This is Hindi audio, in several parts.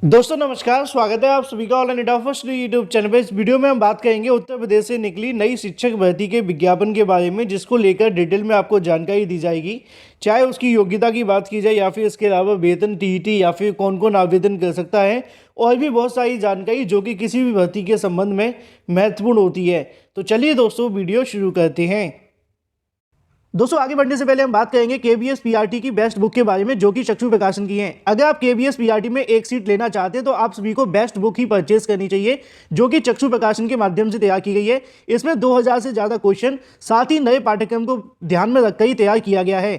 दोस्तों नमस्कार, स्वागत है आप सभी का all India first YouTube channel पे। इस वीडियो में हम बात करेंगे उत्तर प्रदेश से निकली नई शिक्षक भर्ती के विज्ञापन के बारे में, जिसको लेकर डिटेल में आपको जानकारी दी जाएगी। चाहे उसकी योग्यता की बात की जाए या फिर इसके अलावा वेतन, टीईटी या फिर कौन कौन आवेदन कर सकता है, और भी बहुत सारी जानकारी जो कि किसी भी भर्ती के संबंध में महत्वपूर्ण होती है। तो चलिए दोस्तों वीडियो शुरू करते हैं। दोस्तों आगे बढ़ने से पहले हम बात करेंगे केबीएस पीआरटी की बेस्ट बुक के बारे में, जो कि चक्षु प्रकाशन की है। अगर आप केबीएस पीआरटी में एक सीट लेना चाहते हैं तो आप सभी को बेस्ट बुक ही परचेज करनी चाहिए, जो कि चक्षु प्रकाशन के माध्यम से तैयार की गई है। इसमें 2000 से ज़्यादा क्वेश्चन, साथ ही नए पाठ्यक्रम को ध्यान में रखकर ही तैयार किया गया है,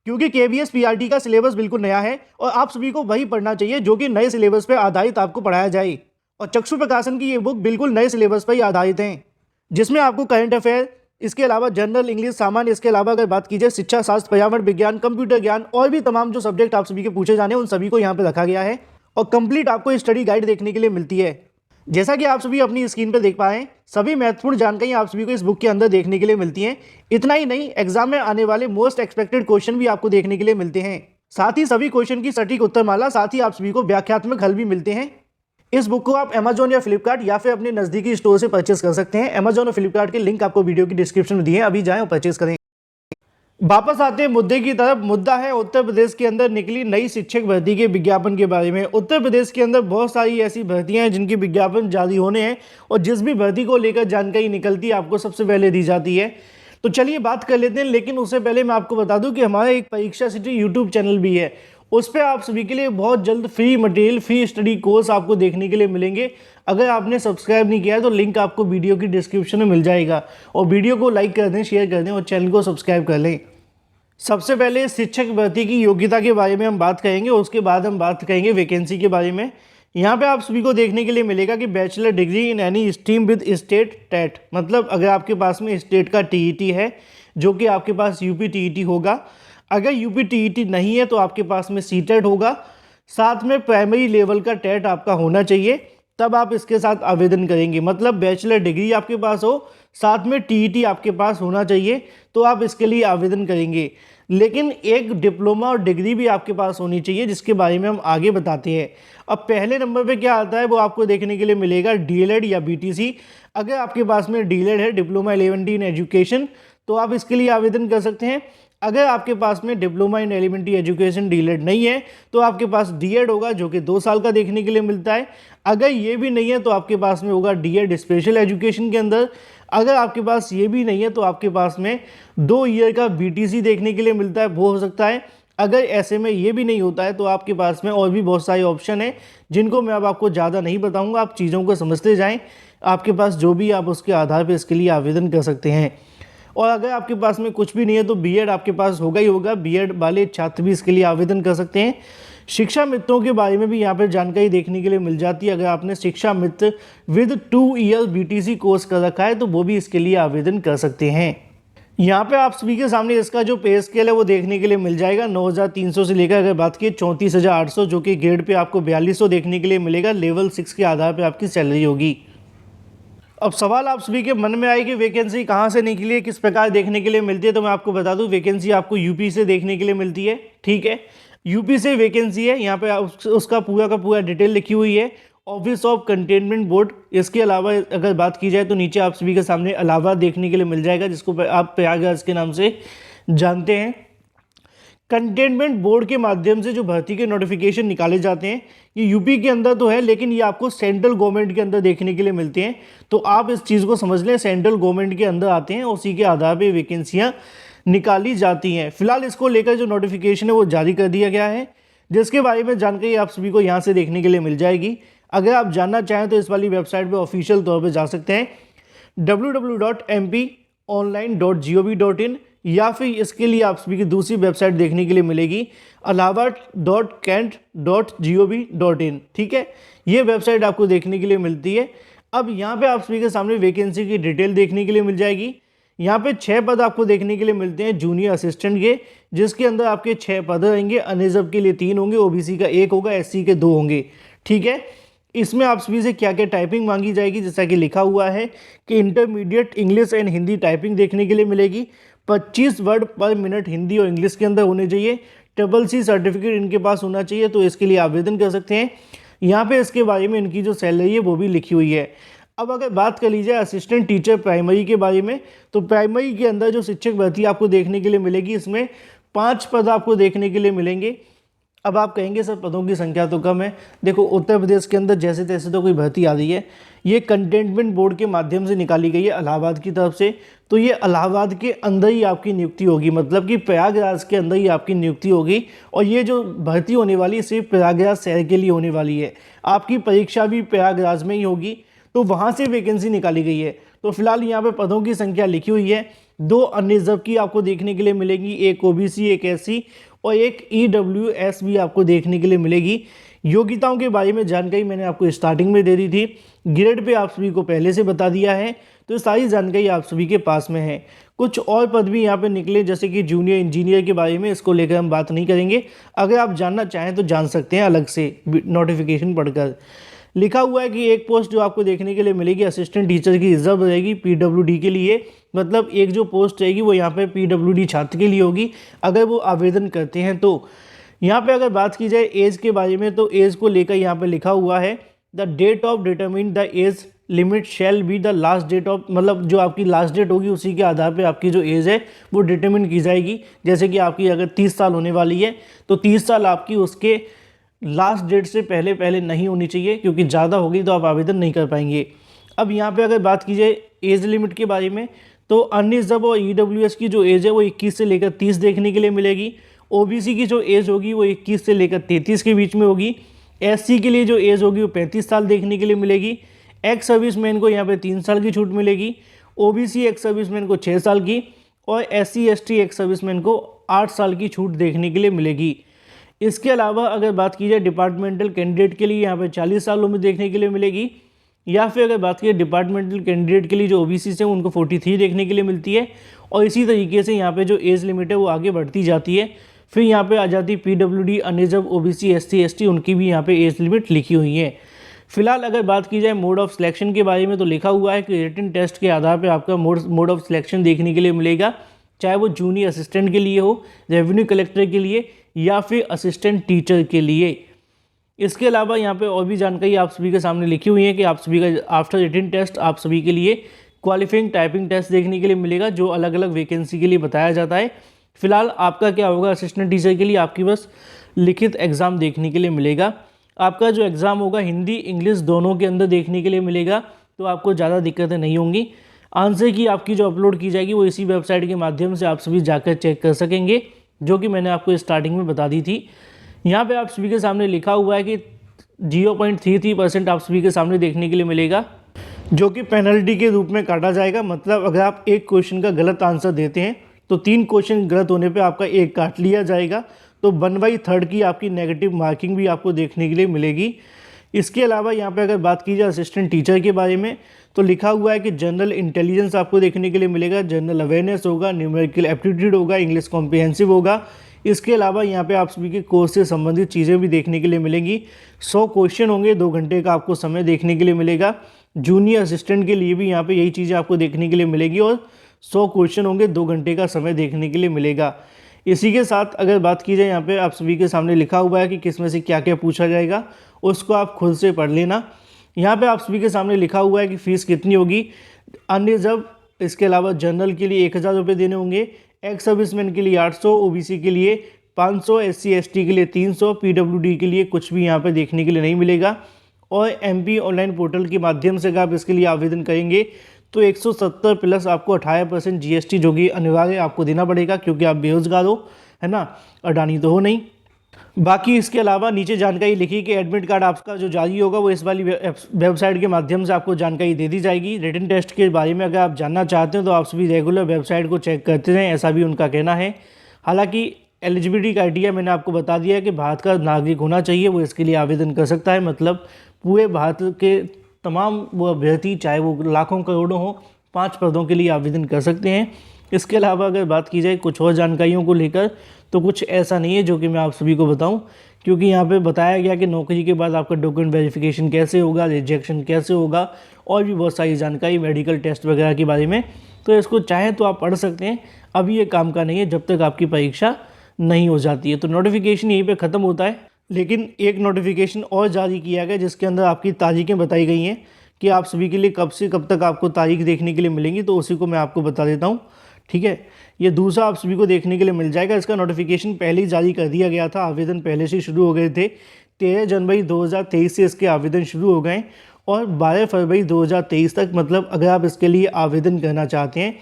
क्योंकि केबीएस पीआरटी का सिलेबस बिल्कुल नया है और आप सभी को वही पढ़ना चाहिए जो कि नए सिलेबस पर आधारित आपको पढ़ाया जाए। और चक्षु प्रकाशन की ये बुक बिल्कुल नए सिलेबस पर ही आधारित है, जिसमें आपको करंट अफेयर, इसके अलावा जनरल इंग्लिश, सामान्य, इसके अलावा अगर बात की जाए शिक्षा शास्त्र, पर्यावरण विज्ञान, कंप्यूटर ज्ञान और भी तमाम जो सब्जेक्ट आप सभी के पूछे जाने हैं उन सभी को यहाँ पे रखा गया है। और कंप्लीट आपको स्टडी गाइड देखने के लिए मिलती है। जैसा कि आप सभी अपनी स्क्रीन पर देख पाए, सभी महत्वपूर्ण जानकारी आप सभी को इस बुक के अंदर देखने के लिए मिलती हैं। इतना ही नहीं, एग्जाम में आने वाले मोस्ट एक्सपेक्टेड क्वेश्चन भी आपको देखने के लिए मिलते हैं। साथ ही सभी क्वेश्चन की सटीक उत्तरमाला, साथ ही आप सभी को व्याख्यात्मक हल भी मिलते हैं। इस बुक को आप अमेजॉन या फ्लिपकार्ट या फिर अपने नज़दीकी स्टोर से परचेस कर सकते हैं। अमेजॉन और फ्लिपकार्ट के लिंक आपको वीडियो की डिस्क्रिप्शन में दिए हैं, अभी जाएं और परचेस करें। वापस आते हैं मुद्दे की तरफ। मुद्दा है उत्तर प्रदेश के अंदर निकली नई शिक्षक भर्ती के विज्ञापन के बारे में। उत्तर प्रदेश के अंदर बहुत सारी ऐसी भर्तियां हैं जिनकी विज्ञापन जारी होने हैं, और जिस भी भर्ती को लेकर जानकारी निकलती है आपको सबसे पहले दी जाती है। तो चलिए बात कर लेते हैं, लेकिन उससे पहले मैं आपको बता दूं कि हमारा एक परीक्षा सिटी यूट्यूब चैनल भी है। उस पर आप सभी के लिए बहुत जल्द free material, free study course आपको देखने के लिए मिलेंगे। अगर आपने सब्सक्राइब नहीं किया है तो लिंक आपको वीडियो की डिस्क्रिप्शन में मिल जाएगा। और वीडियो को लाइक कर दें, शेयर कर दें और चैनल को सब्सक्राइब कर लें। सबसे पहले शिक्षक भर्ती की योग्यता के बारे में हम बात करेंगे, उसके बाद हम बात करेंगे वैकेंसी के बारे में। यहाँ पे आप सभी को देखने के लिए मिलेगा कि bachelor degree in any stream with state TET, मतलब अगर आपके पास में स्टेट का टीईटी है, जो कि आपके पास यूपी टीईटी होगा। अगर यूपी टीईटी नहीं है तो आपके पास में सीटेट होगा, साथ में प्राइमरी लेवल का टेट आपका होना चाहिए, तब आप इसके साथ आवेदन करेंगे। मतलब बैचलर डिग्री आपके पास हो, साथ में टीईटी आपके पास होना चाहिए, तो आप इसके लिए आवेदन करेंगे। लेकिन एक डिप्लोमा और डिग्री भी आपके पास होनी चाहिए, जिसके बारे में हम आगे बताते हैं। अब पहले नंबर पे क्या आता है वो आपको देखने के लिए मिलेगा डीएलएड या बीटीसी। अगर आपके पास में डीएलएड है, डिप्लोमा एलिमेंट्री इन एजुकेशन, तो आप इसके लिए आवेदन कर सकते हैं। अगर आपके पास में diploma in elementary education DElEd नहीं है तो आपके पास डीएड होगा, जो कि 2 साल का देखने के लिए मिलता है। अगर ये भी नहीं है तो आपके पास में होगा डीएड स्पेशल एजुकेशन के अंदर। अगर आपके पास ये भी नहीं है तो आपके पास में 2 ईयर का बीटीसी देखने के लिए मिलता है, वो हो सकता है। अगर ऐसे में ये भी नहीं होता है तो आपके पास में और भी बहुत सारे ऑप्शन हैं, जिनको मैं अब आपको ज़्यादा नहीं बताऊंगा, आप चीज़ों को समझते जाएं। आपके पास जो भी, आप उसके आधार पर इसके लिए आवेदन कर सकते हैं। और अगर आपके पास में कुछ भी नहीं है तो बीएड आपके पास होगा ही होगा। बीएड वाले छात्र भी इसके लिए आवेदन कर सकते हैं। शिक्षा मित्रों के बारे में भी यहाँ पर जानकारी देखने के लिए मिल जाती है। अगर आपने शिक्षा मित्र विद 2 ईयर बीटीसी कोर्स कर रखा है तो वो भी इसके लिए आवेदन कर सकते हैं। यहाँ पे आप सभी के सामने इसका जो पे स्केल है वो देखने के लिए मिल जाएगा। 9,300 से लेकर अगर बात की 34,800, जो कि ग्रेड पे आपको 4200 देखने के लिए मिलेगा। लेवल 6 के आधार पर आपकी सैलरी होगी। अब सवाल आप सभी के मन में आए कि वैकेंसी कहाँ से निकली है, किस प्रकार देखने के लिए मिलती है, तो मैं आपको बता दूं वैकेंसी आपको यूपी से देखने के लिए मिलती है। ठीक है, यूपी से वैकेंसी है। यहाँ पे उसका पूरा का पूरा डिटेल लिखी हुई है, ऑफिस ऑफ कंटेनमेंट बोर्ड। इसके अलावा अगर बात की जाए तो नीचे आप सभी के सामने इलाहाबाद देखने के लिए मिल जाएगा, जिसको आप प्रयागराज के नाम से जानते हैं। कंटेनमेंट बोर्ड के माध्यम से जो भर्ती के नोटिफिकेशन निकाले जाते हैं, ये यूपी के अंदर तो है, लेकिन ये आपको सेंट्रल गवर्नमेंट के अंदर देखने के लिए मिलते हैं। तो आप इस चीज़ को समझ लें, सेंट्रल गवर्नमेंट के अंदर आते हैं, उसी के आधार पर वैकेंसियाँ निकाली जाती हैं। फिलहाल इसको लेकर जो नोटिफिकेशन है वो जारी कर दिया गया है, जिसके बारे में जानकारी आप सभी को यहाँ से देखने के लिए मिल जाएगी। अगर आप जानना चाहें तो इस वाली वेबसाइट पर ऑफिशियल तौर पर जा सकते हैं, www.mponline.gov.in, या फिर इसके लिए आप सभी की दूसरी वेबसाइट देखने के लिए मिलेगी allahabad.kent.gov.in। ठीक है, ये वेबसाइट आपको देखने के लिए मिलती है। अब यहाँ पे आप सभी के सामने वैकेंसी की डिटेल देखने के लिए मिल जाएगी। यहाँ पे 6 पद आपको देखने के लिए मिलते हैं जूनियर असिस्टेंट के, जिसके अंदर आपके 6 पद रहेंगे। अनरिजर्व के लिए 3 होंगे, ओबीसी का 1 होगा, एससी के 2 होंगे। ठीक है, इसमें आप सभी से क्या क्या टाइपिंग मांगी जाएगी, जैसा कि लिखा हुआ है कि intermediate English and Hindi typing देखने के लिए मिलेगी। 25 वर्ड पर मिनट हिंदी और इंग्लिश के अंदर होने चाहिए। CCC सर्टिफिकेट इनके पास होना चाहिए, तो इसके लिए आवेदन कर सकते हैं। यहाँ पे इसके बारे में इनकी जो सैलरी है वो भी लिखी हुई है। अब अगर बात कर लीजिए असिस्टेंट टीचर प्राइमरी के बारे में, तो प्राइमरी के अंदर जो शिक्षक भर्ती आपको देखने के लिए मिलेगी, इसमें 5 पद आपको देखने के लिए मिलेंगे। अब आप कहेंगे सर पदों की संख्या तो कम है। देखो उत्तर प्रदेश के अंदर जैसे तैसे तो कोई भर्ती आ रही है, ये कंटेनमेंट बोर्ड के माध्यम से निकाली गई है इलाहाबाद की तरफ से, तो ये इलाहाबाद के अंदर ही आपकी नियुक्ति होगी, मतलब कि प्रयागराज के अंदर ही आपकी नियुक्ति होगी। और ये जो भर्ती होने वाली है सिर्फ प्रयागराज शहर के लिए होने वाली है। आपकी परीक्षा भी प्रयागराज में ही होगी, तो वहाँ से वैकेंसी निकाली गई है। तो फिलहाल यहाँ पे पदों की संख्या लिखी हुई है। 2 अनरिजर्व की आपको देखने के लिए मिलेगी, एक ओबीसी, एक एससी और एक ईडब्ल्यूएस भी आपको देखने के लिए मिलेगी। योग्यताओं के बारे में जानकारी मैंने आपको स्टार्टिंग में दे दी थी, ग्रेड पे आप सभी को पहले से बता दिया है, तो सारी जानकारी आप सभी के पास में है। कुछ और पद भी यहाँ पे निकले जैसे कि जूनियर इंजीनियर के बारे में, इसको लेकर हम बात नहीं करेंगे। अगर आप जानना चाहें तो जान सकते हैं अलग से नोटिफिकेशन पढ़कर। लिखा हुआ है कि एक पोस्ट जो आपको देखने के लिए मिलेगी असिस्टेंट टीचर की रिजर्व रहेगी पीडब्ल्यूडी के लिए, मतलब एक जो पोस्ट रहेगी वो यहाँ पे पीडब्ल्यूडी छात्र के लिए होगी अगर वो आवेदन करते हैं। तो यहाँ पे अगर बात की जाए एज के बारे में, तो एज को लेकर यहाँ पे लिखा हुआ है the date of determine the age limit shall be the last date of, मतलब जो आपकी लास्ट डेट होगी उसी के आधार पे आपकी जो एज है वो डिटरमिन की जाएगी। जैसे कि आपकी अगर 30 साल होने वाली है तो 30 साल आपकी उसके लास्ट डेट से पहले पहले नहीं होनी चाहिए, क्योंकि ज़्यादा होगी तो आप आवेदन नहीं कर पाएंगे। अब यहाँ पे अगर बात की जाए एज लिमिट के बारे में, तो अनरिजर्व और ईडब्ल्यूएस की जो एज है वो 21 से लेकर 30 देखने के लिए मिलेगी। ओबीसी की जो एज होगी वो 21 से लेकर 33 के बीच में होगी। एससी के लिए जो एज होगी वो 35 साल देखने के लिए मिलेगी। एक्स सर्विसमैन को यहाँ पे 3 साल की छूट मिलेगी, ओबीसी एक्स सर्विसमैन को 6 साल की और एससी एसटी एक्स सर्विसमैन को 8 साल की छूट देखने के लिए मिलेगी। इसके अलावा अगर बात की जाए डिपार्टमेंटल कैंडिडेट के लिए यहाँ पे 40 साल उम्र देखने के लिए मिलेगी, या फिर अगर बात की जाए डिपार्टमेंटल कैंडिडेट के लिए जो ओबीसी से उनको 43 देखने के लिए मिलती है। और इसी तरीके से यहाँ पे जो एज लिमिट है वो आगे बढ़ती जाती है। फिर यहाँ पे आ जाती पीडब्ल्यूडी, अनरिजर्व, ओबीसी, एससी, एसटी, उनकी भी यहाँ पे एज लिमिट लिखी हुई है। फिलहाल अगर बात की जाए मोड ऑफ सिलेक्शन के बारे में, तो लिखा हुआ है कि रिटन टेस्ट के आधार पर आपका मोड ऑफ सिलेक्शन देखने के लिए मिलेगा, चाहे वो जूनियर असिस्टेंट के लिए हो, रेवेन्यू कलेक्टर के लिए या फिर असिस्टेंट टीचर के लिए। इसके अलावा यहाँ पे और भी जानकारी आप सभी के सामने लिखी हुई है कि आप सभी का आफ्टर रिटन टेस्ट आप सभी के लिए क्वालिफाइंग टाइपिंग टेस्ट देखने के लिए मिलेगा, जो अलग अलग वैकेंसी के लिए बताया जाता है। फिलहाल आपका क्या होगा, असिस्टेंट टीचर के लिए आपकी बस लिखित एग्ज़ाम देखने के लिए मिलेगा। आपका जो एग्ज़ाम होगा हिंदी इंग्लिश दोनों के अंदर देखने के लिए मिलेगा, तो आपको ज़्यादा दिक्कतें नहीं होंगी। आंसर की आपकी जो अपलोड की जाएगी वो इसी वेबसाइट के माध्यम से आप सभी जाकर चेक कर सकेंगे, जो कि मैंने आपको स्टार्टिंग में बता दी थी। यहाँ पे आप सभी के सामने लिखा हुआ है कि 0.33% आप सभी के सामने देखने के लिए मिलेगा, जो कि पेनल्टी के रूप में काटा जाएगा। मतलब अगर आप एक क्वेश्चन का गलत आंसर देते हैं तो 3 क्वेश्चन गलत होने पे आपका एक काट लिया जाएगा, तो 1/3 की आपकी नेगेटिव मार्किंग भी आपको देखने के लिए मिलेगी। इसके अलावा यहाँ पे अगर बात की जाए असिस्टेंट टीचर के बारे में, तो लिखा हुआ है कि जनरल इंटेलिजेंस आपको देखने के लिए मिलेगा, जनरल अवेयरनेस होगा, न्यूमेरिकल एप्टीट्यूड होगा, इंग्लिश कॉम्प्रिहेंसिव होगा। इसके अलावा यहाँ पे आप सभी के कोर्स से संबंधित चीज़ें भी देखने के लिए मिलेंगी। 100 क्वेश्चन होंगे, 2 घंटे का आपको समय देखने के लिए मिलेगा। जूनियर असिस्टेंट के लिए भी यहाँ पे यही चीज़ें आपको देखने के लिए मिलेगी और 100 क्वेश्चन होंगे, 2 घंटे का समय देखने के लिए मिलेगा। इसी के साथ अगर बात की जाए यहाँ पे आप सभी के सामने लिखा हुआ है कि किस में से क्या क्या पूछा जाएगा, उसको आप खुद से पढ़ लेना। यहाँ पे आप सभी के सामने लिखा हुआ है कि फ़ीस कितनी होगी। अनरिजर्व, इसके अलावा जनरल के लिए 1000 रुपये देने होंगे, एक्स सर्विसमैन के लिए 800, ओबीसी के लिए 500, एससी एसटी के लिए 300, पीडब्ल्यूडी के लिए कुछ भी यहाँ पे देखने के लिए नहीं मिलेगा। और एमपी ऑनलाइन पोर्टल के माध्यम से अगर आप इसके लिए आवेदन करेंगे तो 170 प्लस आपको 18% जीएसटी जो कि अनिवार्य आपको देना पड़ेगा, क्योंकि आप बेरोजगार हो, है ना, अडानी तो हो नहीं। बाकी इसके अलावा नीचे जानकारी लिखी कि एडमिट कार्ड आपका जो जारी होगा वो इस वाली वेबसाइट के माध्यम से आपको जानकारी दे दी जाएगी। रिटन टेस्ट के बारे में अगर आप जानना चाहते हैं तो आप सभी रेगुलर वेबसाइट को चेक करते रहें, ऐसा भी उनका कहना है। हालांकि एलिजिबिलिटी क्राइटेरिया मैंने आपको बता दिया है कि भारत का नागरिक होना चाहिए, वो इसके लिए आवेदन कर सकता है। मतलब पूरे भारत के तमाम वो अभ्यर्थी, चाहे वो लाखों करोड़ों हो, 5 पदों के लिए आवेदन कर सकते हैं। इसके अलावा अगर बात की जाए कुछ और जानकारियों को लेकर, तो कुछ ऐसा नहीं है जो कि मैं आप सभी को बताऊं, क्योंकि यहाँ पे बताया गया कि नौकरी के बाद आपका डॉक्यूमेंट वेरिफिकेशन कैसे होगा, रिजेक्शन कैसे होगा, और भी बहुत सारी जानकारी मेडिकल टेस्ट वगैरह के बारे में। तो इसको चाहें तो आप पढ़ सकते हैं, अभी ये काम का नहीं है जब तक आपकी परीक्षा नहीं हो जाती है। तो नोटिफिकेशन यहीं पे ख़त्म होता है, लेकिन एक नोटिफिकेशन और जारी किया गया जिसके अंदर आपकी तारीखें बताई गई हैं कि आप सभी के लिए कब से कब तक आपको तारीख देखने के लिए मिलेंगी, तो उसी को मैं आपको बता देता हूँ। ठीक है, ये दूसरा आप सभी को देखने के लिए मिल जाएगा। इसका नोटिफिकेशन पहले ही जारी कर दिया गया था, आवेदन पहले से शुरू हो गए थे। 13 जनवरी 2023 से इसके आवेदन शुरू हो गए और 12 फरवरी 2023 तक, मतलब अगर आप इसके लिए आवेदन करना चाहते हैं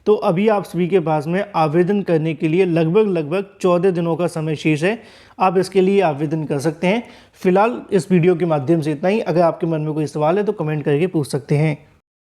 तो अभी आप सभी के पास में आवेदन करने के लिए लगभग 14 दिनों का समय शेष है। आप इसके लिए आवेदन कर सकते हैं। फिलहाल इस वीडियो के माध्यम से इतना ही। अगर आपके मन में कोई सवाल है तो कमेंट करके पूछ सकते हैं।